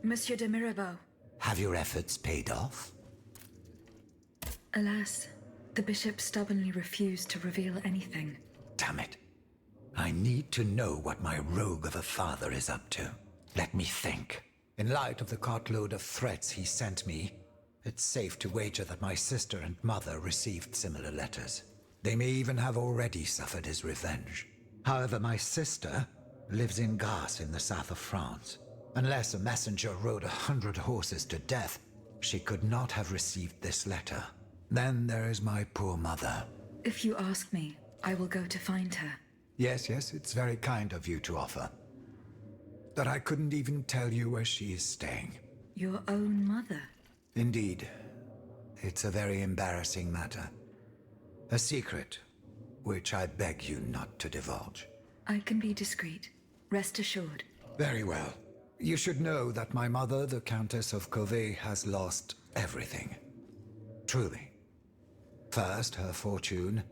Monsieur de Mirabeau. Have your efforts paid off? Alas, the bishop stubbornly refused to reveal anything. Damn it. I need to know what my rogue of a father is up to. Let me think. In light of the cartload of threats he sent me, it's safe to wager that my sister and mother received similar letters. They may even have already suffered his revenge. However, my sister lives in Grasse in the south of France. Unless a messenger rode 100 horses to death, she could not have received this letter. Then there is my poor mother. If you ask me, I will go to find her. Yes, it's very kind of you to offer. But I couldn't even tell you where she is staying. Your own mother? Indeed. It's a very embarrassing matter. A secret, which I beg you not to divulge. I can be discreet. Rest assured. Very well. You should know that my mother, the Countess of Covey, has lost everything. Truly. First, her fortune,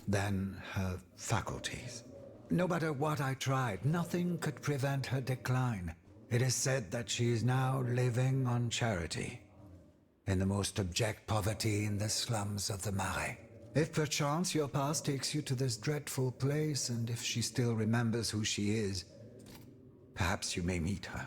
then her faculties. No matter what I tried, nothing could prevent her decline. It is said that she is now living on charity, in the most abject poverty in the slums of the Marais. If perchance your past takes you to this dreadful place, and if she still remembers who she is, perhaps you may meet her.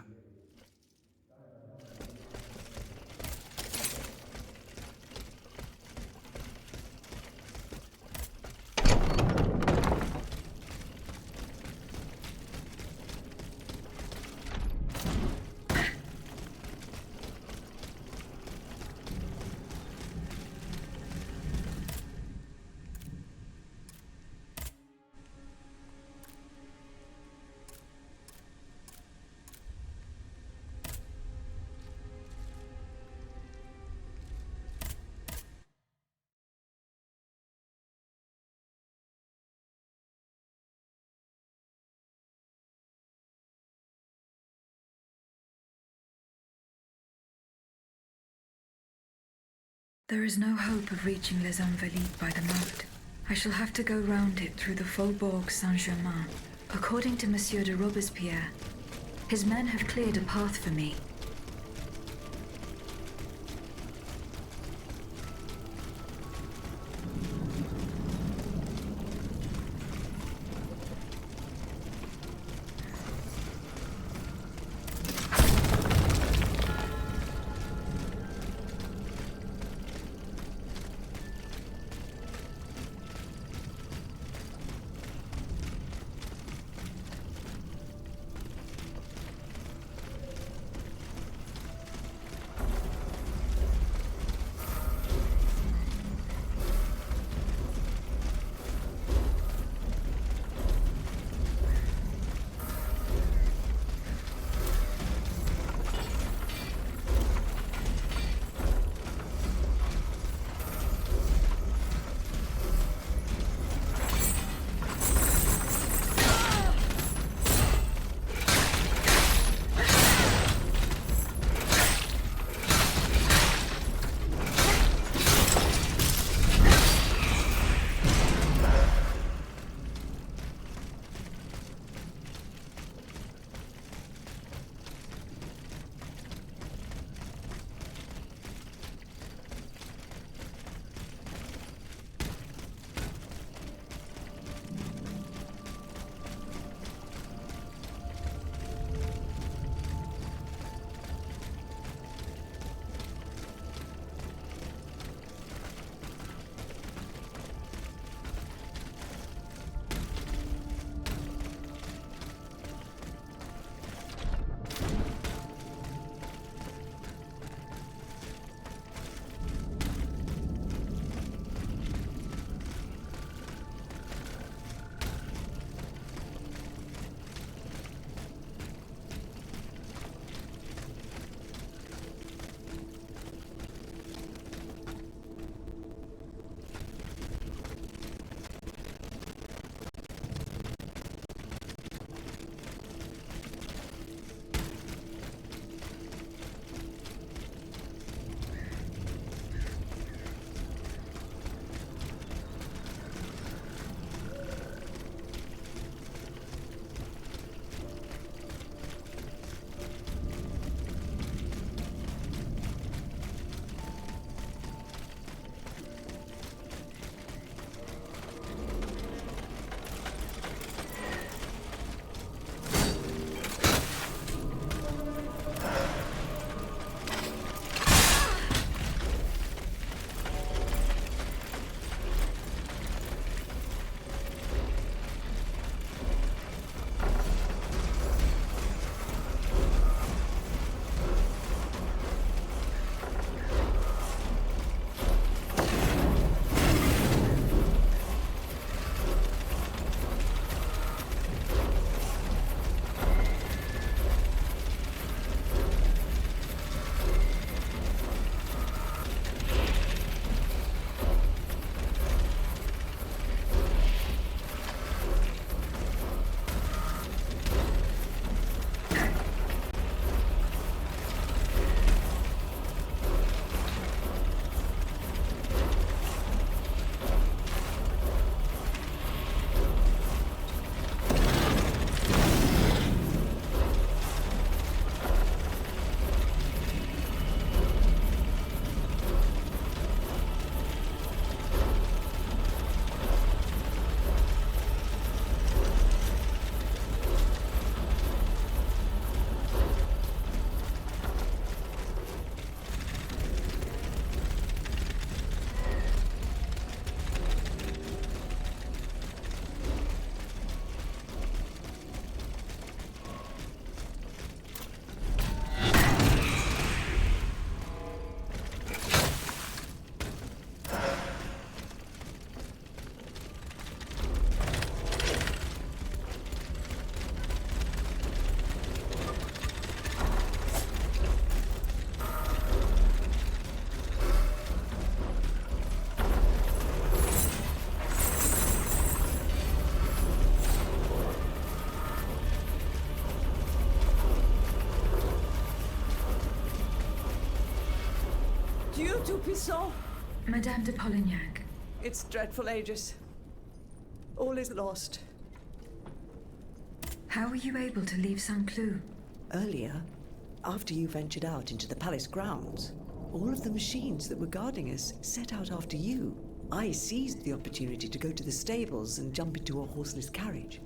There is no hope of reaching Les Invalides by the moat. I shall have to go round it through the Faubourg Saint-Germain. According to Monsieur de Robespierre, his men have cleared a path for me. Tout-Puissant! Madame de Polignac. It's dreadful, Aegis. All is lost. How were you able to leave Saint-Cloud? Earlier, after you ventured out into the palace grounds, all of the machines that were guarding us set out after you. I seized the opportunity to go to the stables and jump into a horseless carriage.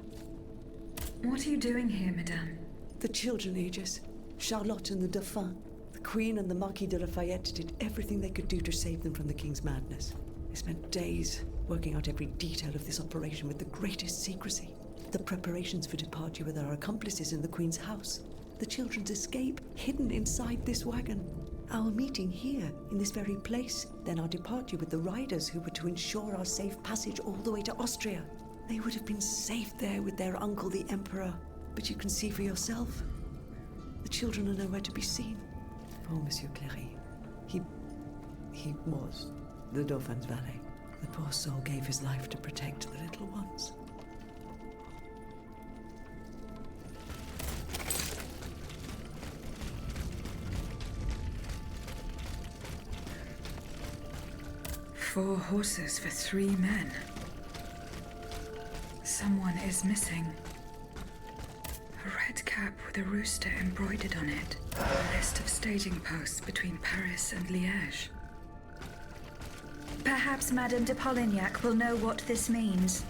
What are you doing here, Madame? The children, Aegis. Charlotte and the Dauphin. The Queen and the Marquis de Lafayette did everything they could do to save them from the King's madness. They spent days working out every detail of this operation with the greatest secrecy. The preparations for departure with our accomplices in the Queen's house. The children's escape, hidden inside this wagon. Our meeting here, in this very place. Then our departure with the riders who were to ensure our safe passage all the way to Austria. They would have been safe there with their uncle, the Emperor. But you can see for yourself. The children are nowhere to be seen. Poor Monsieur Cléry. He was the Dauphin's valet. The poor soul gave his life to protect the little ones. Four horses for 3 men. Someone is missing. A red cap with a rooster embroidered on it. A list of staging posts between Paris and Liège. Perhaps Madame de Polignac will know what this means.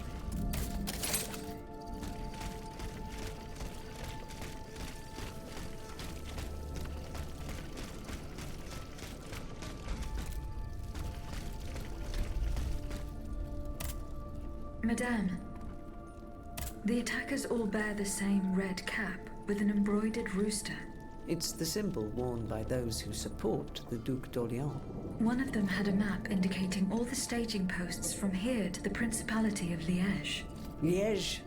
Madame, the attackers all bear the same red cap with an embroidered rooster. It's the symbol worn by those who support the Duc d'Orléans. One of them had a map indicating all the staging posts from here to the Principality of Liège. Liège?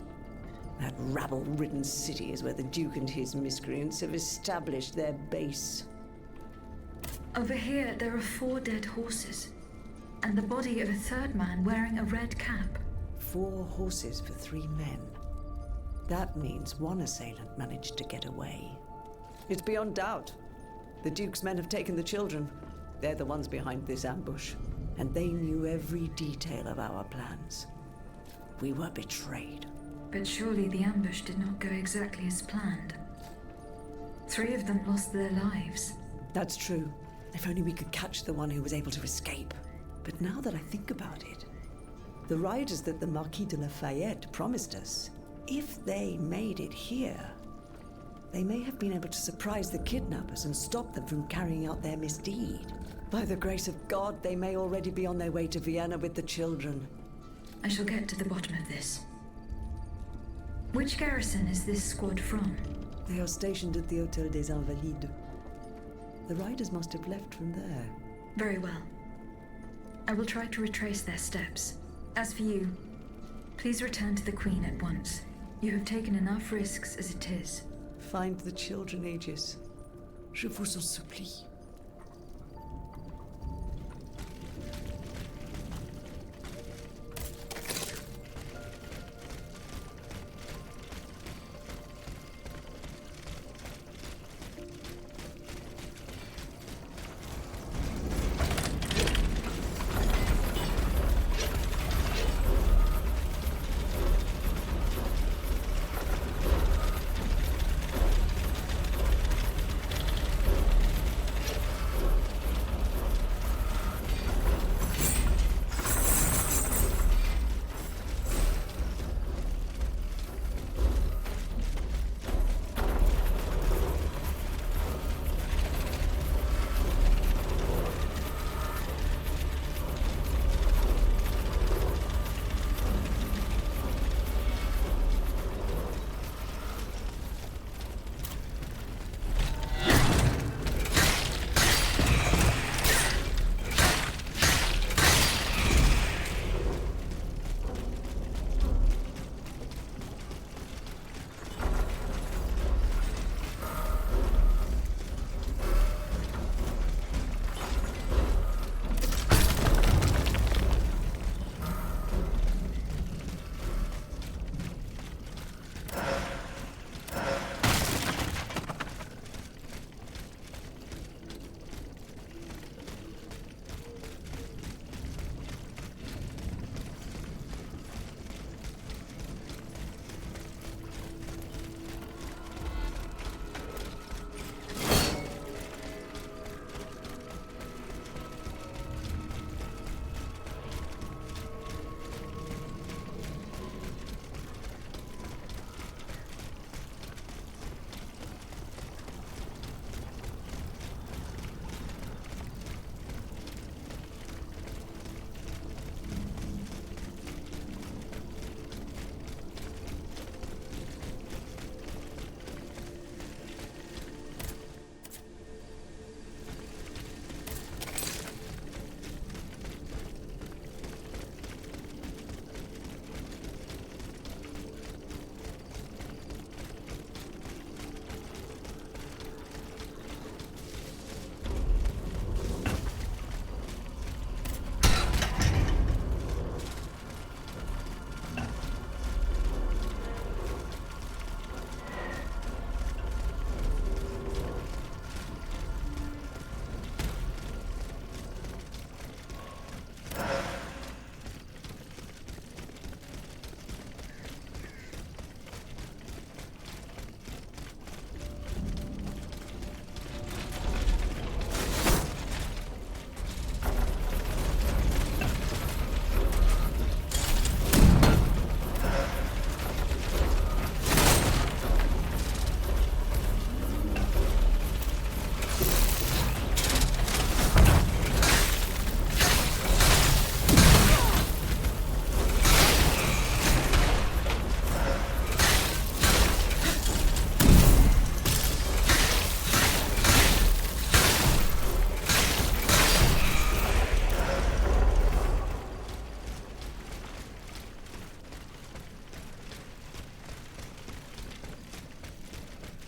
That rabble-ridden city is where the Duke and his miscreants have established their base. Over here, there are 4 dead horses, and the body of a 3rd man wearing a red cap. 4 horses for 3 men. That means one assailant managed to get away. It's beyond doubt. The Duke's men have taken the children. They're the ones behind this ambush. And they knew every detail of our plans. We were betrayed. But surely the ambush did not go exactly as planned. 3 of them lost their lives. That's true. If only we could catch the one who was able to escape. But now that I think about it, the riders that the Marquis de Lafayette promised us, if they made it here, they may have been able to surprise the kidnappers and stop them from carrying out their misdeed. By the grace of God, they may already be on their way to Vienna with the children. I shall get to the bottom of this. Which garrison is this squad from? They are stationed at the Hôtel des Invalides. The riders must have left from there. Very well. I will try to retrace their steps. As for you, please return to the Queen at once. You have taken enough risks as it is. Find the children, Aegis. Je vous en supplie.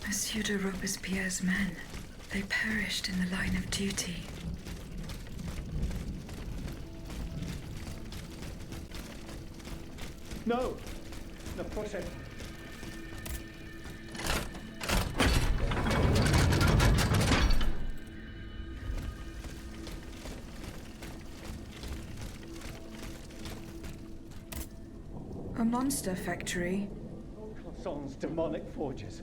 Monsieur de Robespierre's men. They perished in the line of duty. No! No, proszę. A monster factory? Croissant's demonic forges.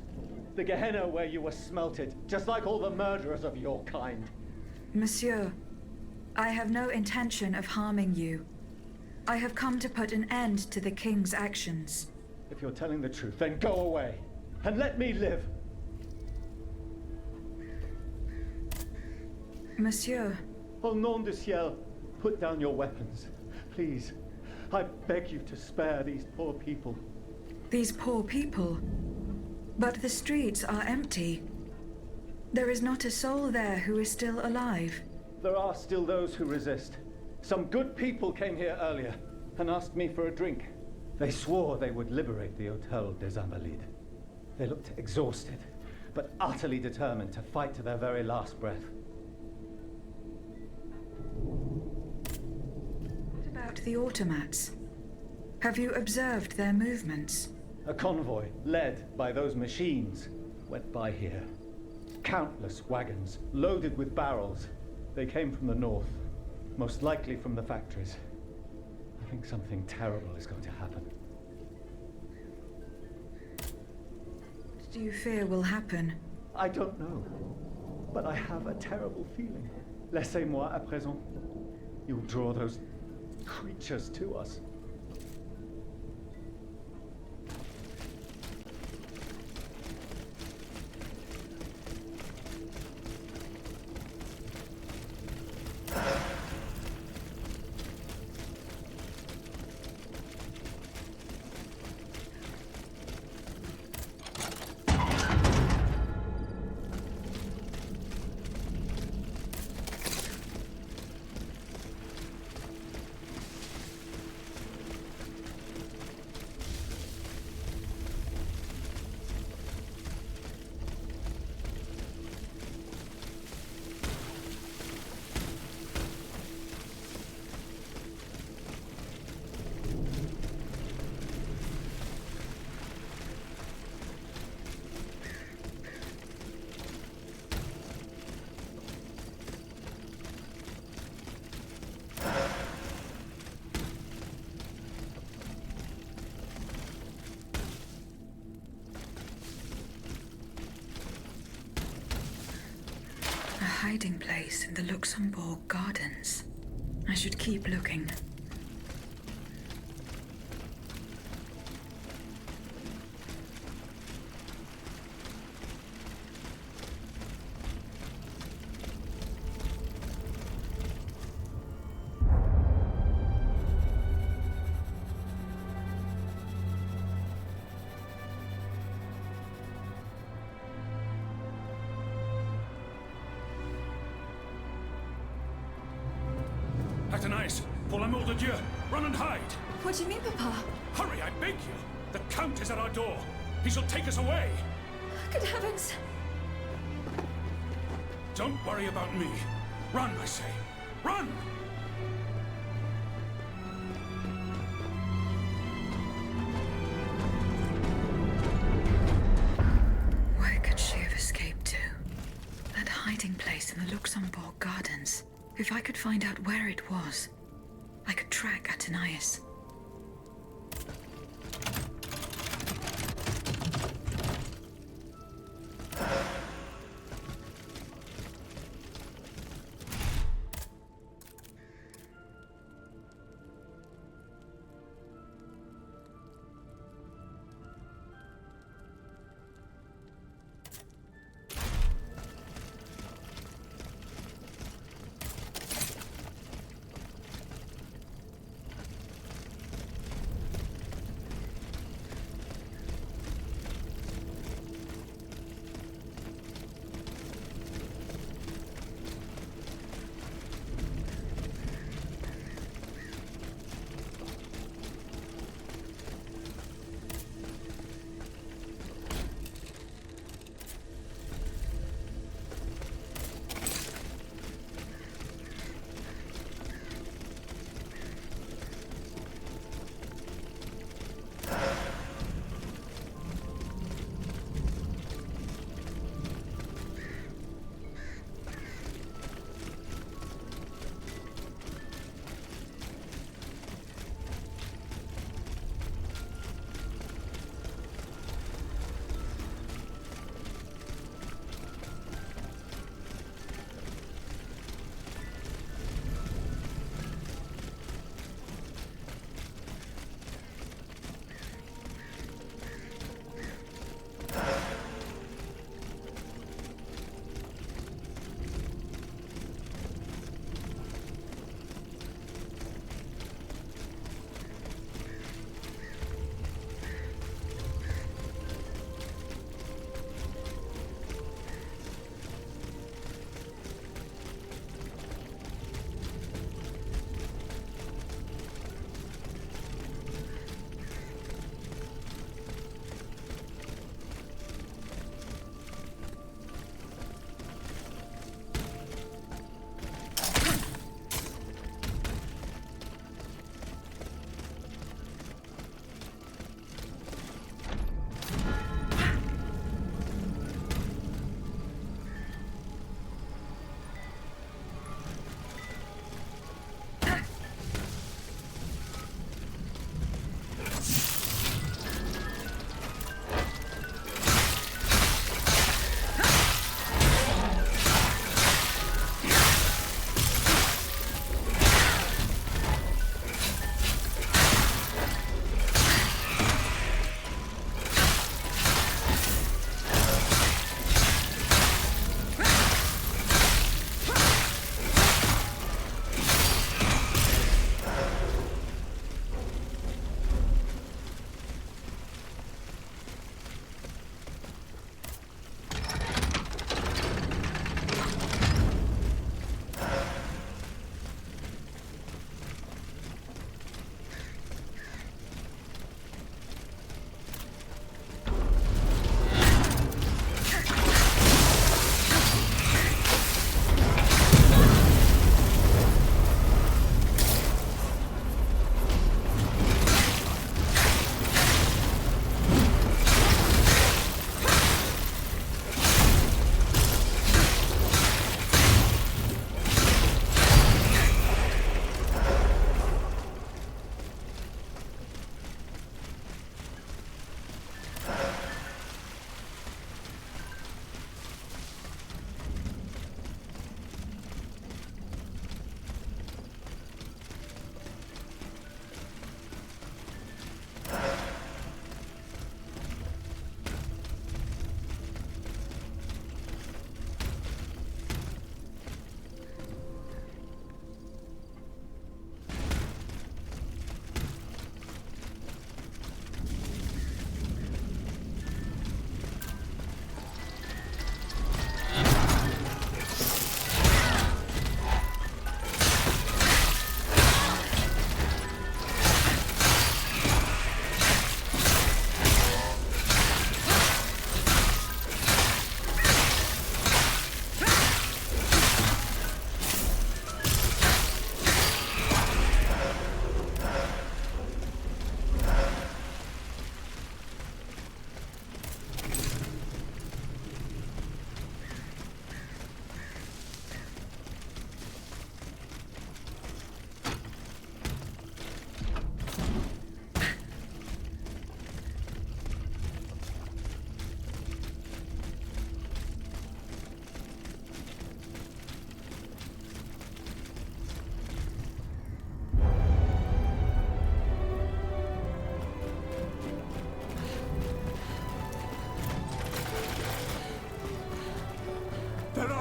The Gehenna where you were smelted, just like all the murderers of your kind. Monsieur, I have no intention of harming you. I have come to put an end to the king's actions. If you're telling the truth, then go away. And let me live. Monsieur, Au nom du ciel, put down your weapons. Please, I beg you to spare these poor people. these poor people. But the streets are empty. There is not a soul there who is still alive. There are still those who resist. Some good people came here earlier and asked me for a drink. They swore they would liberate the Hôtel des Invalides. They looked exhausted, but utterly determined to fight to their very last breath. What about the automats? Have you observed their movements? A convoy, led by those machines, went by here. Countless wagons, loaded with barrels. They came from the north, most likely from the factories. I think something terrible is going to happen. What do you fear will happen? I don't know, but I have a terrible feeling. Laissez-moi à présent. You'll draw those creatures to us. A hiding place in the Luxembourg Gardens. I should keep looking. Athénaïs, pour l'amour de Dieu, run and hide! What do you mean, Papa? Hurry, I beg you! The Count is at our door. He shall take us away. Good heavens! Don't worry about me. Run, I say. Run! Where could she have escaped to? That hiding place in the Luxembourg Gardens. If I could find out where it was, I could track Athénaïs.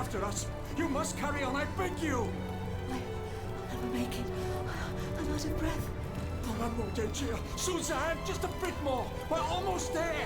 after us. You must carry on, I beg you. I'll never make it. I'm out of breath. Oh, one more, dear. Suzanne, just a bit more. We're almost there.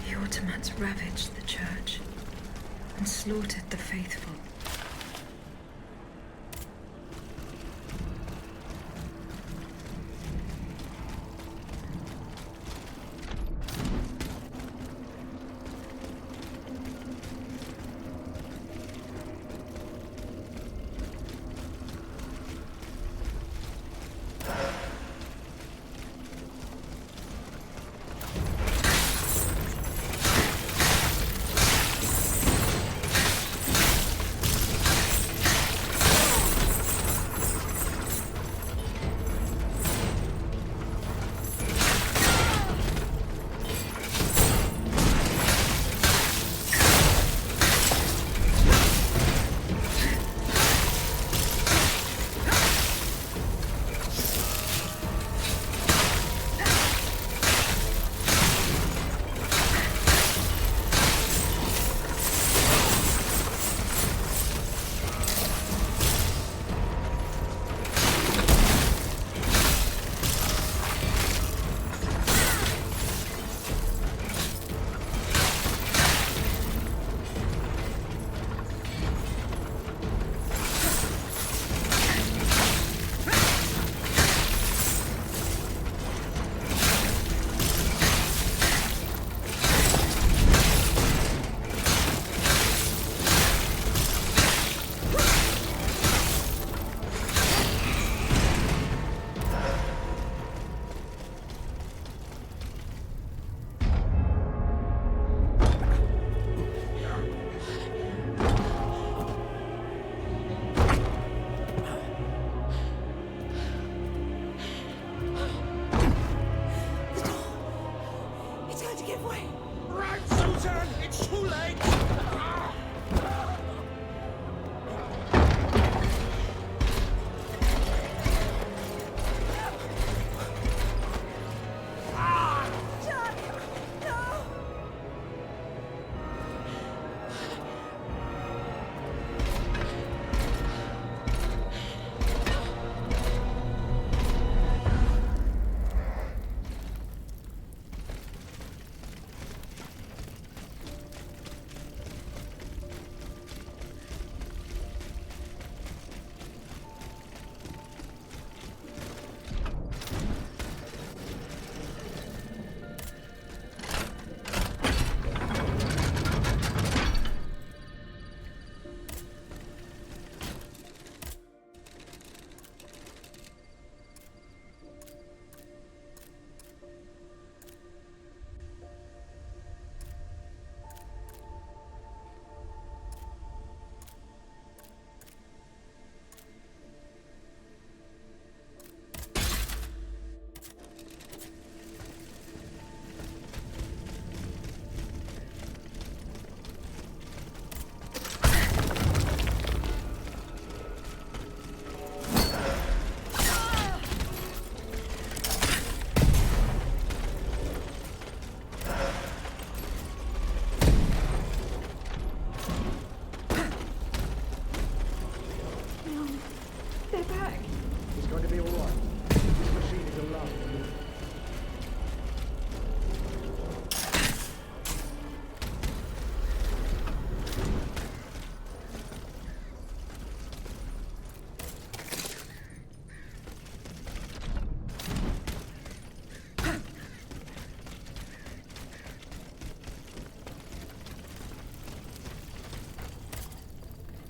The Ottomans ravaged the church and slaughtered the faithful.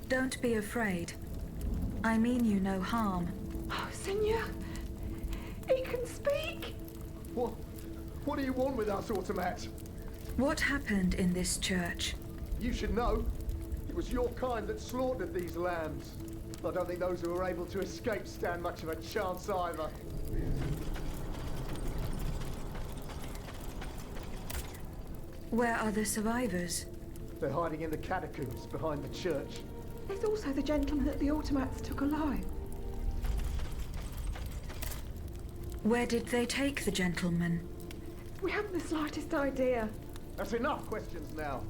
Don't be afraid. I mean you no harm. Oh, Seigneur, he can speak. What do you want with us, Automat? What happened in this church? You should know. It was your kind that slaughtered these lambs. I don't think those who were able to escape stand much of a chance either. Where are the survivors? They're hiding in the catacombs behind the church. There's also the gentleman that the automats took alive. Where did they take the gentleman? We haven't the slightest idea. That's enough questions now.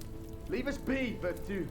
Leave us be, Vertu.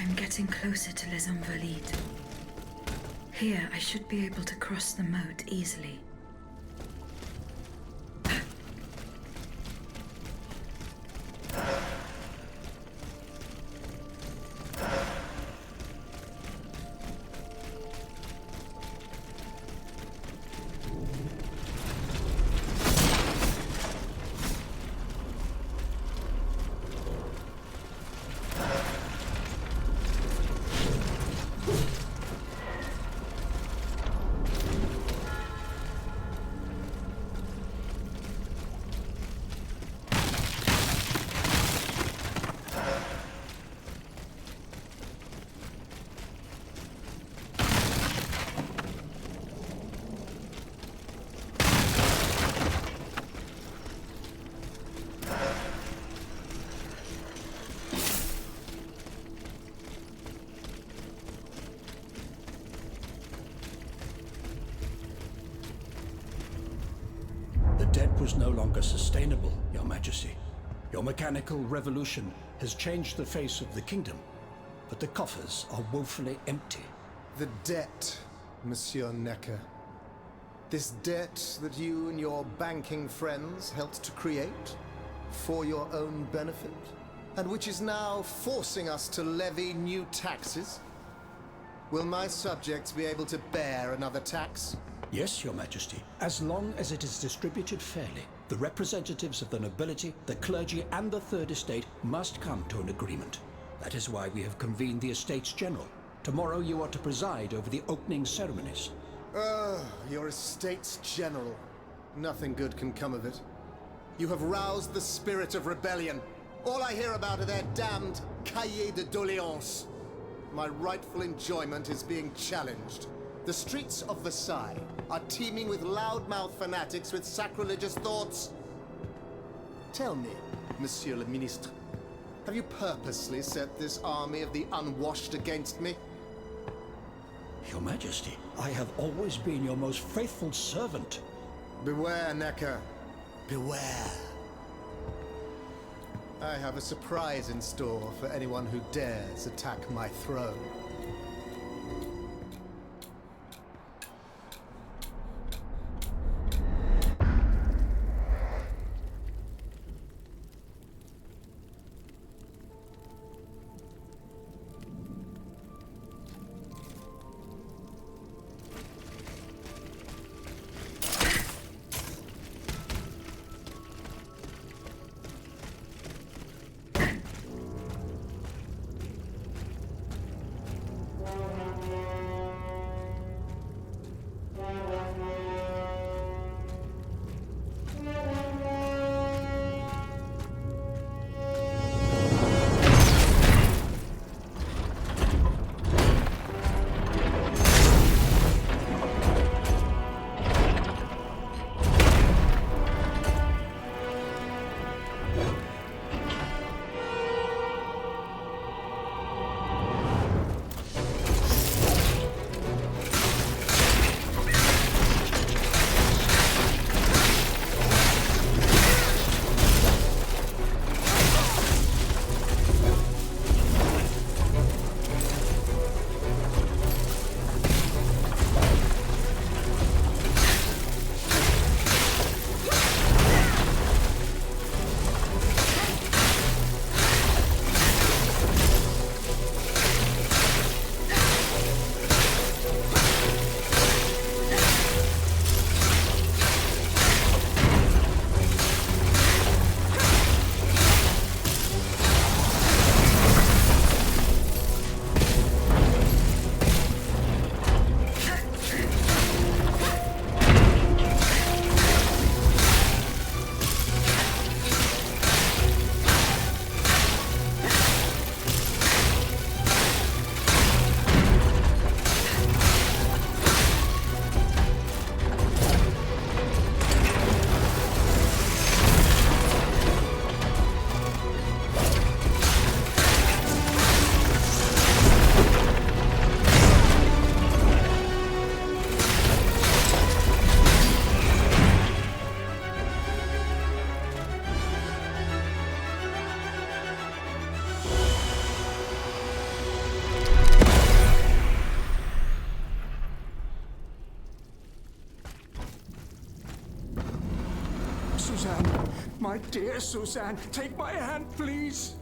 I'm getting closer to Les Invalides. Here, I should be able to cross the moat easily. The debt was no longer sustainable, Your Majesty. Your mechanical revolution has changed the face of the kingdom, but the coffers are woefully empty. The debt, Monsieur Necker. This debt that you and your banking friends helped to create for your own benefit, and which is now forcing us to levy new taxes. Will my subjects be able to bear another tax? Yes, Your Majesty, as long as it is distributed fairly. The representatives of the nobility, the clergy, and the Third Estate must come to an agreement. That is why we have convened the Estates General. Tomorrow you are to preside over the opening ceremonies. Your Estates General. Nothing good can come of it. You have roused the spirit of rebellion. All I hear about are their damned cahiers de doléances. My rightful enjoyment is being challenged. The streets of Versailles are teeming with loudmouth fanatics with sacrilegious thoughts. Tell me, Monsieur le Ministre, have you purposely set this army of the unwashed against me? Your Majesty, I have always been your most faithful servant. Beware, Necker. Beware. I have a surprise in store for anyone who dares attack my throne. Dear Suzanne, take my hand, please.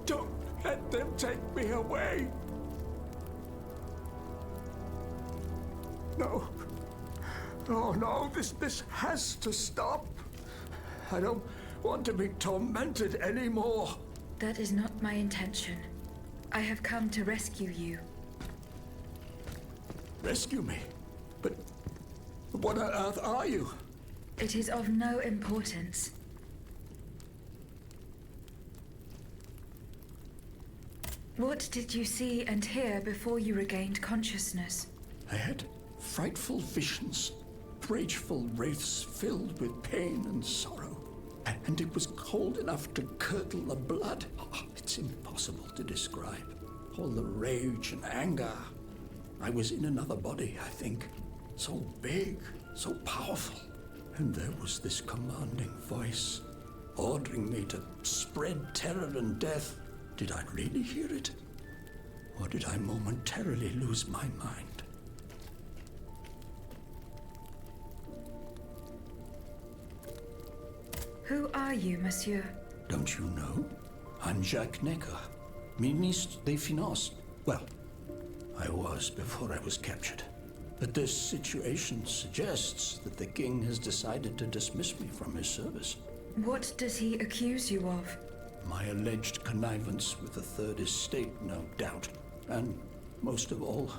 Don't let them take me away. No. Oh no, this has to stop. I don't want to be tormented anymore. That is not my intention. I have come to rescue you. Rescue me? But what on earth are you? It is of no importance. What did you see and hear before you regained consciousness? I had frightful visions, rageful wraiths filled with pain and sorrow. And it was cold enough to curdle the blood. Oh, it's impossible to describe. All the rage and anger. I was in another body, I think. So big, so powerful. And there was this commanding voice, ordering me to spread terror and death. Did I really hear it? Or did I momentarily lose my mind? Who are you, monsieur? Don't you know? I'm Jacques Necker, Ministre des Finances. Well, I was before I was captured. But this situation suggests that the king has decided to dismiss me from his service. What does he accuse you of? My alleged connivance with the Third Estate, no doubt. And, most of all,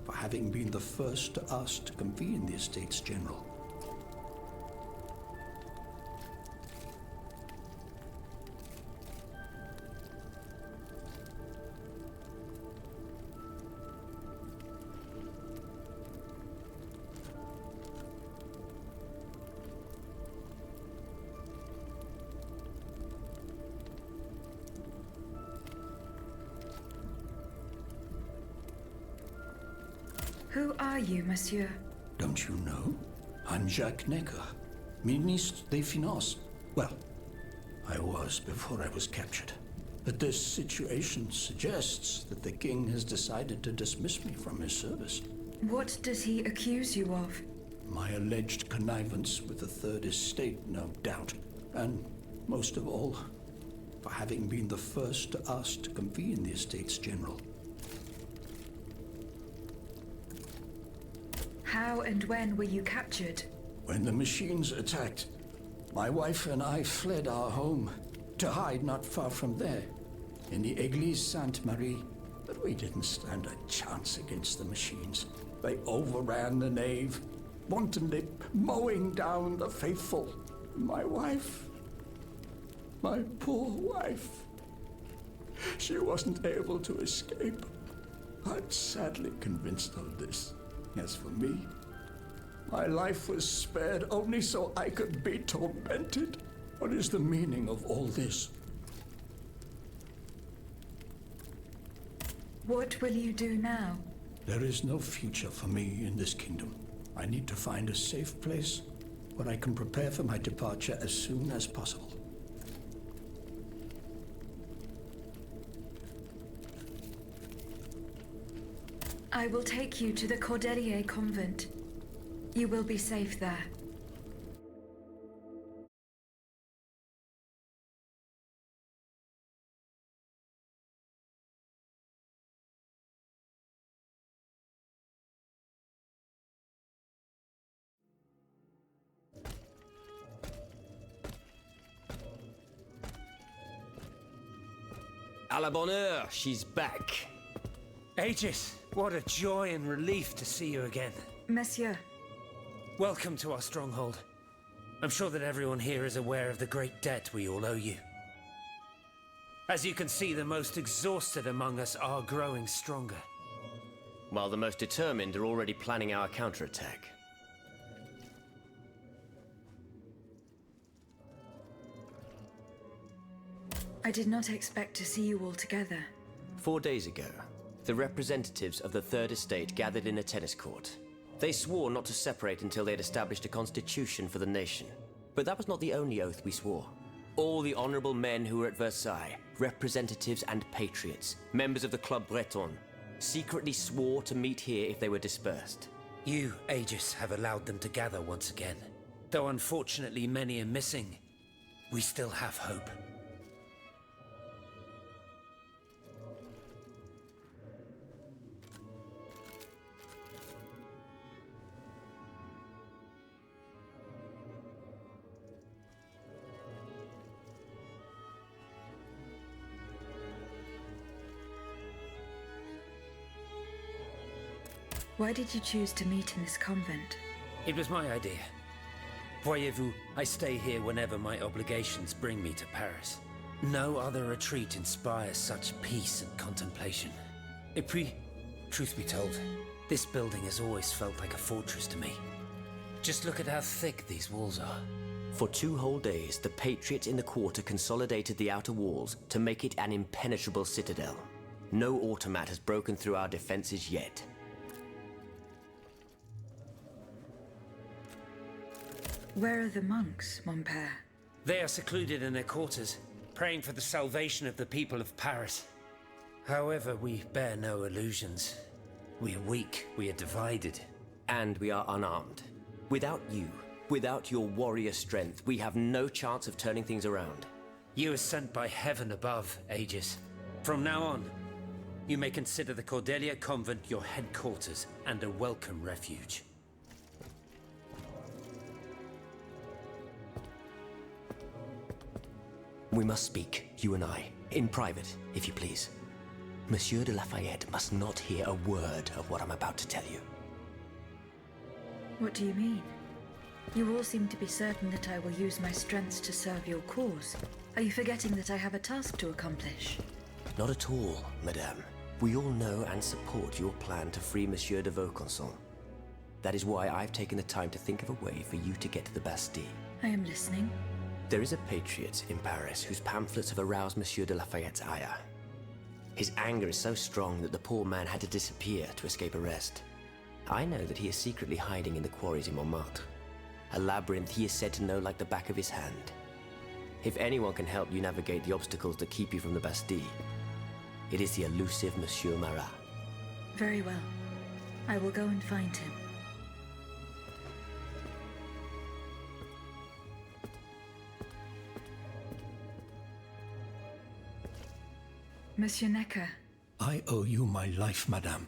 for having been the first to ask to convene the Estates General. Who are you, monsieur? Don't you know? I'm Jacques Necker, Ministre des Finances. Well, I was before I was captured. But this situation suggests that the king has decided to dismiss me from his service. What does he accuse you of? My alleged connivance with the Third Estate, no doubt. And, most of all, for having been the first to ask to convene the Estates General. How and when were you captured? When the machines attacked, my wife and I fled our home to hide not far from there, in the Église Sainte-Marie. But we didn't stand a chance against the machines. They overran the nave, wantonly mowing down the faithful. My wife, my poor wife, she wasn't able to escape. I'm sadly convinced of this. As for me, my life was spared only so I could be tormented. What is the meaning of all this? What will you do now? There is no future for me in this kingdom. I need to find a safe place where I can prepare for my departure as soon as possible. I will take you to the Cordelier convent. You will be safe there. À la bonne heure, she's back. Aegis, what a joy and relief to see you again. Monsieur, Welcome to our stronghold. I'm sure that everyone here is aware of the great debt we all owe you. As you can see, the most exhausted among us are growing stronger. While the most determined are already planning our counterattack. I did not expect to see you all together. 4 days ago, the representatives of the Third Estate gathered in a tennis court. They swore not to separate until they had established a constitution for the nation. But that was not the only oath we swore. All the honorable men who were at Versailles, representatives and patriots, members of the Club Breton, secretly swore to meet here if they were dispersed. You, Aegis, have allowed them to gather once again. Though unfortunately many are missing, we still have hope. Why did you choose to meet in this convent? It was my idea. Voyez-vous, I stay here whenever my obligations bring me to Paris. No other retreat inspires such peace and contemplation. Et puis, truth be told, this building has always felt like a fortress to me. Just look at how thick these walls are. For 2 whole days, the Patriots in the quarter consolidated the outer walls to make it an impenetrable citadel. No automat has broken through our defenses yet. Where are the monks, mon père? They are secluded in their quarters, praying for the salvation of the people of Paris. However, we bear no illusions. We are weak, we are divided. And we are unarmed. Without you, without your warrior strength, we have no chance of turning things around. You are sent by heaven above, Aegis. From now on, you may consider the Cordelia Convent your headquarters and a welcome refuge. We must speak, you and I, in private, if you please. Monsieur de Lafayette must not hear a word of what I'm about to tell you. What do you mean? You all seem to be certain that I will use my strengths to serve your cause. Are you forgetting that I have a task to accomplish? Not at all, madame. We all know and support your plan to free Monsieur de Vaucanson. That is why I've taken the time to think of a way for you to get to the Bastille. I am listening. There is a patriot in Paris whose pamphlets have aroused Monsieur de Lafayette's ire. His anger is so strong that the poor man had to disappear to escape arrest. I know that he is secretly hiding in the quarries in Montmartre, a labyrinth he is said to know like the back of his hand. If anyone can help you navigate the obstacles that keep you from the Bastille, it is the elusive Monsieur Marat. Very well. I will go and find him. Monsieur Necker. I owe you my life, madame.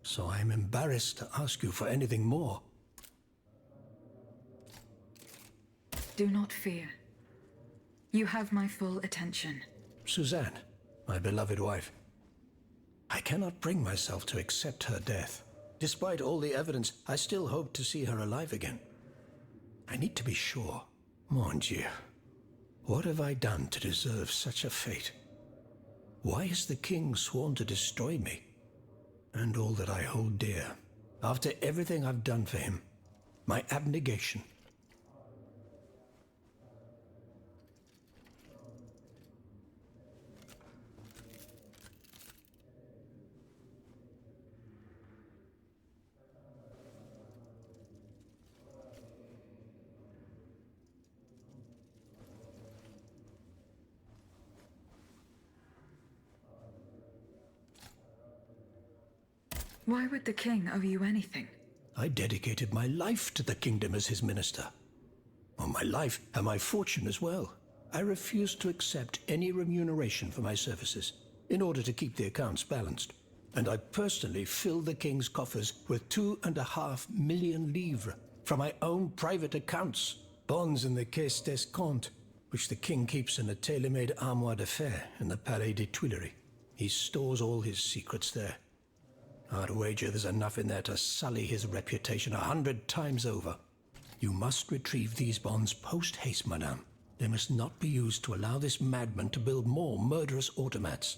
So I'm embarrassed to ask you for anything more. Do not fear. You have my full attention. Suzanne, my beloved wife. I cannot bring myself to accept her death. Despite all the evidence, I still hope to see her alive again. I need to be sure. Mon Dieu. What have I done to deserve such a fate? Why has the king sworn to destroy me? And all that I hold dear, after everything I've done for him, my abnegation. Why would the king owe you anything? I dedicated my life to the kingdom as his minister. Well, my life and my fortune as well. I refused to accept any remuneration for my services in order to keep the accounts balanced. And I personally filled the king's coffers with 2.5 million livres from my own private accounts, bonds in the Caisse d'Escompte, which the king keeps in a tailor-made armoire de fer in the Palais des Tuileries. He stores all his secrets there. I'd wager there's enough in there to sully his reputation 100 times over. You must retrieve these bonds post-haste, madame. They must not be used to allow this madman to build more murderous automats.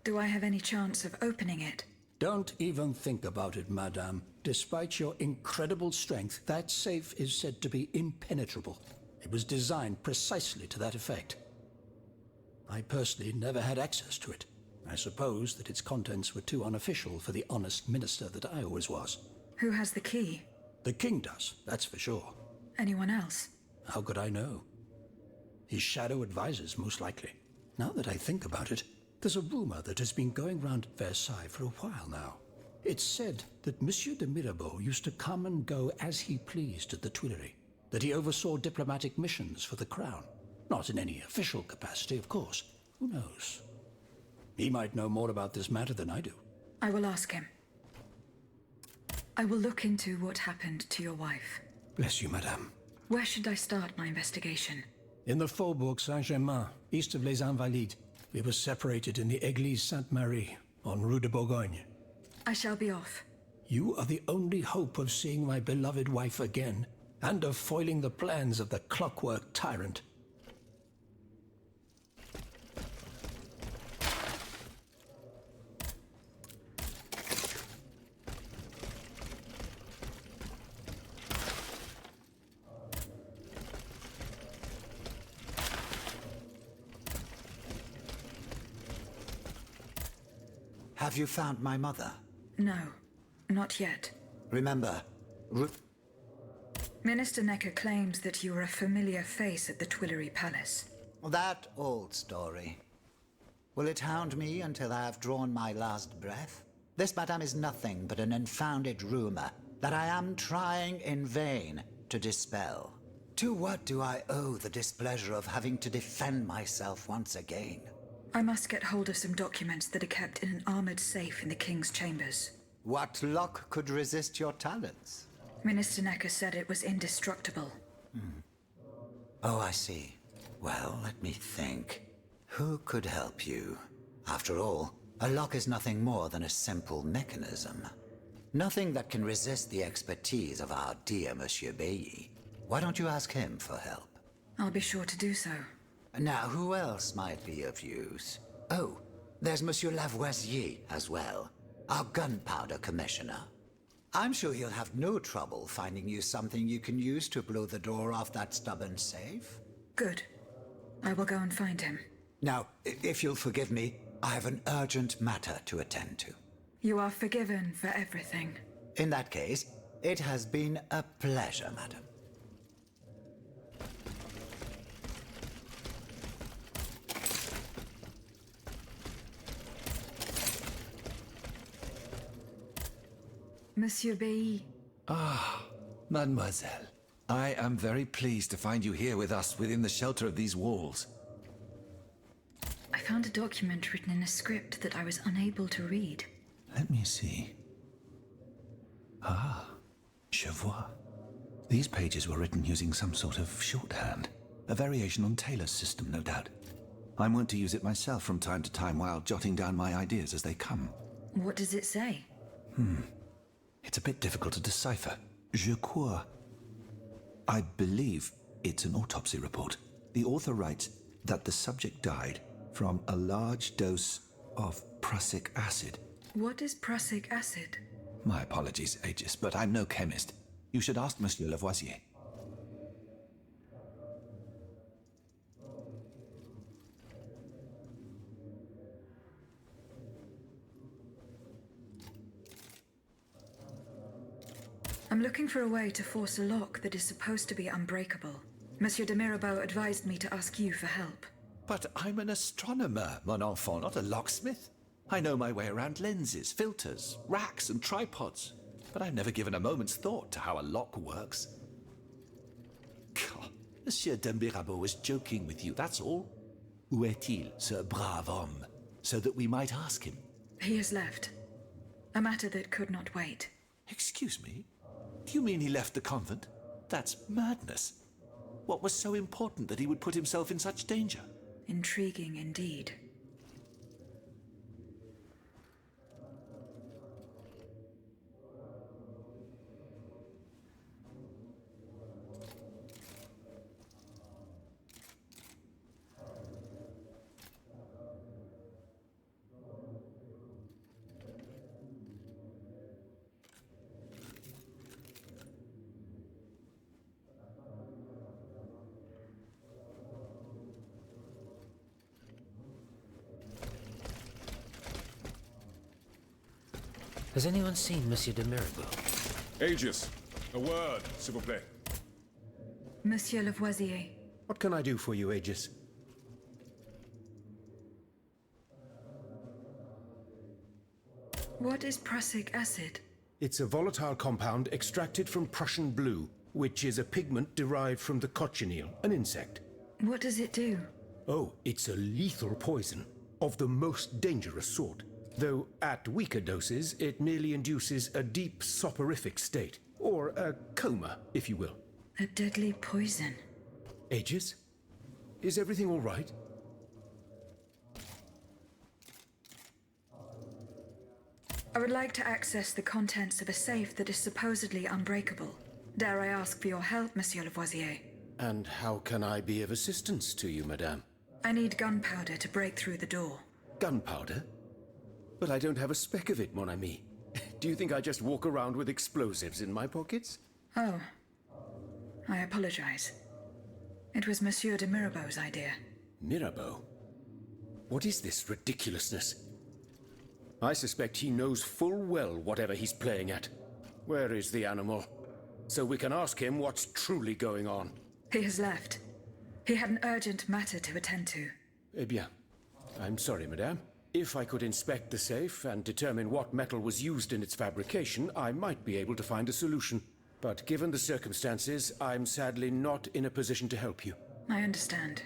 Do I have any chance of opening it? Don't even think about it, madame. Despite your incredible strength, that safe is said to be impenetrable. It was designed precisely to that effect. I personally never had access to it. I suppose that its contents were too unofficial for the honest minister that I always was. Who has the key? The king does, that's for sure. Anyone else? How could I know? His shadow advisors, most likely. Now that I think about it, there's a rumor that has been going round Versailles for a while now. It's said that Monsieur de Mirabeau used to come and go as he pleased at the Tuileries, that he oversaw diplomatic missions for the crown, Not in any official capacity, of course. Who knows? He might know more about this matter than I do. I will ask him. I will look into what happened to your wife. Bless you, madame. Where should I start my investigation? In the Faubourg Saint-Germain, east of Les Invalides. We were separated in the Église Sainte-Marie, on Rue de Bourgogne. I shall be off. You are the only hope of seeing my beloved wife again, and of foiling the plans of the clockwork tyrant. Have you found my mother? No, not yet. Remember, Minister Necker claims that you are a familiar face at the Tuileries Palace. that old story. Will it hound me until I have drawn my last breath? This, madame, is nothing but an unfounded rumor that I am trying in vain to dispel. To what do I owe the displeasure of having to defend myself once again? I must get hold of some documents that are kept in an armored safe in the King's chambers. What luck could resist your talents? Minister Necker said it was indestructible. Oh, I see. Well, let me think. Who could help you? After all, a lock is nothing more than a simple mechanism. Nothing that can resist the expertise of our dear Monsieur Bailly. Why don't you ask him for help? I'll be sure to do so. Now, who else might be of use? Oh, there's Monsieur Lavoisier as well, our gunpowder commissioner. I'm sure he'll have no trouble finding you something you can use to blow the door off that stubborn safe. Good. I will go and find him. Now, if you'll forgive me, I have an urgent matter to attend to. You are forgiven for everything. In that case, it has been a pleasure, madam. Monsieur Bailly. Ah, mademoiselle. I am very pleased to find you here with us within the shelter of these walls. I found a document written in a script that I was unable to read. Let me see. Ah, je vois. These pages were written using some sort of shorthand. A variation on Taylor's system, no doubt. I'm wont to use it myself from time to time while jotting down my ideas as they come. What does it say? It's a bit difficult to decipher. Je crois. I believe it's an autopsy report. The author writes that the subject died from a large dose of prussic acid. What is prussic acid? My apologies, Aegis, but I'm no chemist. You should ask Monsieur Lavoisier. I'm looking for a way to force a lock that is supposed to be unbreakable. Monsieur de Mirabeau advised me to ask you for help. But I'm an astronomer, mon enfant, not a locksmith. I know my way around lenses, filters, racks, and tripods. But I've never given a moment's thought to how a lock works. God, Monsieur de Mirabeau was joking with you, that's all. Où est-il, ce brave homme? So that we might ask him. He has left. A matter that could not wait. Excuse me? Do you mean he left the convent? That's madness. What was so important that he would put himself in such danger? Intriguing indeed. Has anyone seen Monsieur de Mirabeau? Aegis, a word, s'il vous plaît. Monsieur Lavoisier. What can I do for you, Aegis? What is prussic acid? It's a volatile compound extracted from Prussian blue, which is a pigment derived from the cochineal, an insect. What does it do? Oh, it's a lethal poison, of the most dangerous sort. Though at weaker doses, it merely induces a deep soporific state, or a coma, if you will. A deadly poison. Aegis? Is everything all right? I would like to access the contents of a safe that is supposedly unbreakable. Dare I ask for your help, Monsieur Lavoisier? And how can I be of assistance to you, madame? I need gunpowder to break through the door. Gunpowder? But I don't have a speck of it, mon ami. Do you think I just walk around with explosives in my pockets? Oh. I apologize. It was Monsieur de Mirabeau's idea. Mirabeau? What is this ridiculousness? I suspect he knows full well whatever he's playing at. Where is the animal? So we can ask him what's truly going on. He has left. He had an urgent matter to attend to. Eh bien, I'm sorry, madame. If I could inspect the safe and determine what metal was used in its fabrication, I might be able to find a solution. But given the circumstances, I'm sadly not in a position to help you. I understand.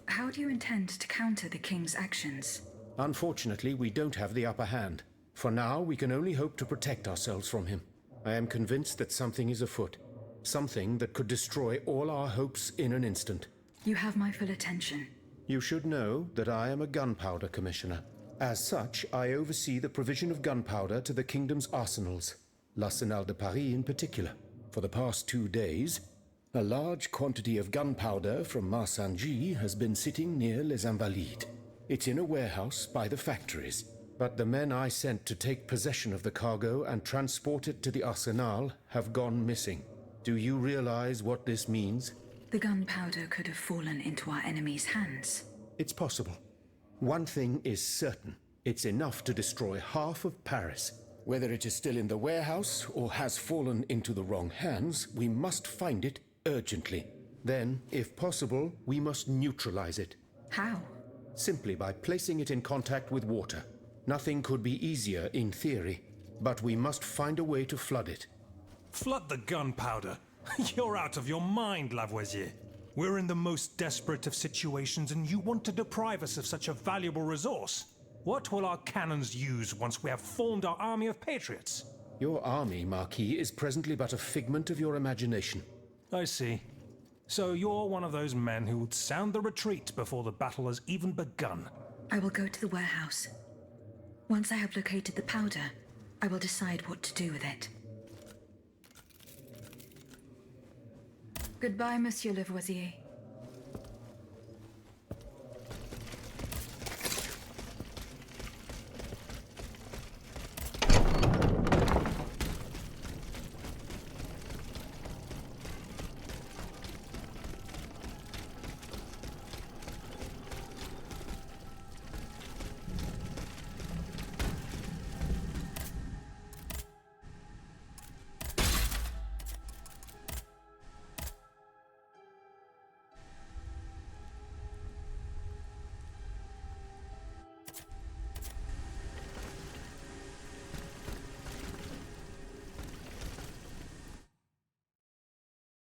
How do you intend to counter the King's actions? Unfortunately, we don't have the upper hand. For now, we can only hope to protect ourselves from him. I am convinced that something is afoot. Something that could destroy all our hopes in an instant. You have my full attention. You should know that I am a gunpowder commissioner. As such, I oversee the provision of gunpowder to the kingdom's arsenals, l'Arsenal de Paris in particular. For the past 2 days, a large quantity of gunpowder from Marsangy has been sitting near Les Invalides. It's in a warehouse by the factories, but the men I sent to take possession of the cargo and transport it to the Arsenal have gone missing. Do you realize what this means? The gunpowder could have fallen into our enemy's hands. It's possible. One thing is certain. It's enough to destroy half of Paris. Whether it is still in the warehouse or has fallen into the wrong hands, we must find it urgently. Then, if possible, we must neutralize it. How? Simply by placing it in contact with water. Nothing could be easier in theory, but we must find a way to flood it. Flood the gunpowder? You're out of your mind, Lavoisier. We're in the most desperate of situations and you want to deprive us of such a valuable resource. What will our cannons use once we have formed our army of patriots? Your army, Marquis, is presently but a figment of your imagination. I see. So you're one of those men who would sound the retreat before the battle has even begun. I will go to the warehouse. Once I have located the powder, I will decide what to do with it. Goodbye, Monsieur Lavoisier.